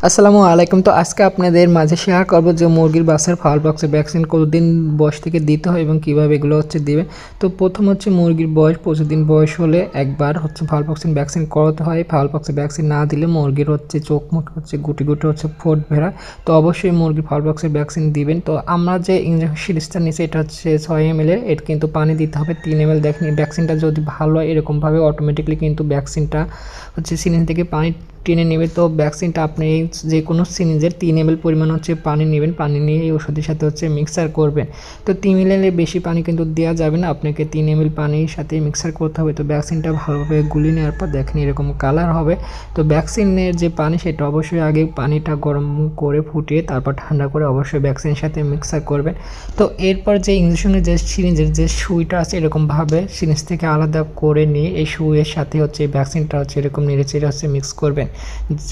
আসসালামু আলাইকুম। তো আজকে আপনাদের মাঝে শেয়ার করব যে মুরগির বাচ্চার ফাউল পক্সের ভ্যাকসিন কতদিন বয়স থেকে দিতে হয় এবং কীভাবে এগুলো দিবে। তো প্রথম মুরগির বয়স 25 দিন বয়স হলে একবার ফাউল পক্সের ভ্যাকসিন করাতে হয়। ফাউল পক্সের ভ্যাকসিন না দিলে মুরগির চোখ মুখ গুটি গুটি ফোট বেরা। তো অবশ্যই মুরগির ফাউল পক্সের ভ্যাকসিন দিবেন। তো আমরা যে ইঞ্জেকশন সিরিজটা নিচ্ছি এটা 6 ml এর। এটা কিন্তু পানি দিতে হবে 3 ml। দেখেন ভ্যাকসিনটা যদি ভালো হয় এরকমভাবে অটোমেটিকলি কিন্তু ভ্যাকসিনটা সিরিঞ্জ থেকে পানি টেনে নেবে। তো ভ্যাকসিনটা আপনি যে কোনো সিরিঞ্জের 3 ml পরিমাণ পানি নেবেন। পানি নিয়ে এই ওষুধের সাথে মিক্সার করবেন। তো 3 ml এর বেশি পানি কিন্তু দেওয়া যাবে না, আপনাকে 3 ml পানির সাথে মিক্সার করতে হবে। তো ভ্যাকসিনটা ভালোভাবে গুলিয়ে নেওয়ার পর দেখেন এরকম কালার হবে। তো ভ্যাকসিনের যে পানি সেটা অবশ্যই আগে পানিটা গরম করে ফুটিয়ে তারপর ঠান্ডা করে অবশ্যই ভ্যাকসিনের সাথে মিক্সার করবেন। তো এরপর যে ইঞ্জেকশনের যে সিরিঞ্জের যে সুইটা আছে এরকমভাবে সিরিঞ্জ থেকে আলাদা করে নিয়ে এই সুইয়ের সাথে ভ্যাকসিনটা এরকম নেড়েচেড়ে মিক্স করবেন,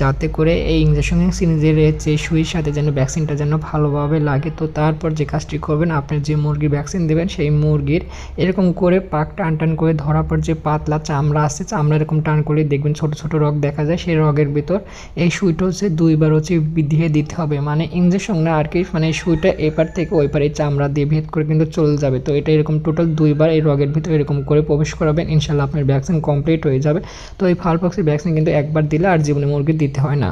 যাতে করে এই ইঞ্জেকশন সিরিঞ্জের যে সুইয়ের সাথে যেন ভ্যাকসিনটা যেন ভালোভাবে লাগে। তো তারপর যে কাজটি করবেন, আপনি যে মুরগির ভ্যাকসিন দেবেন সেই মুরগির এরকম করে পাক টান টান করে ধরার পর যে পাতলা চামড়া আছে, চামড়া এরকম টান করে দেখবেন ছোট ছোট রগ দেখা যায়। সেই রগের ভিতর এই সুইটা 2বার দিয়ে দিতে হবে, মানে ইঞ্জেকশন না আর কি, মানে সুইটা এপার থেকে ওই পারে চামড়া দিয়ে ভেদ করে কিন্তু চলে যাবে। তো এটা এরকম টোটাল 2বার এই রগের ভিতরে এরকম করে প্রবেশ করাবেন, ইনশাল্লাহ আপনার ভ্যাকসিন কমপ্লিট হয়ে যাবে। তো এই ফাউল পক্সের ভ্যাকসিন কিন্তু একবার দিলে আর জীবনে মুরগি দিতে হয় না।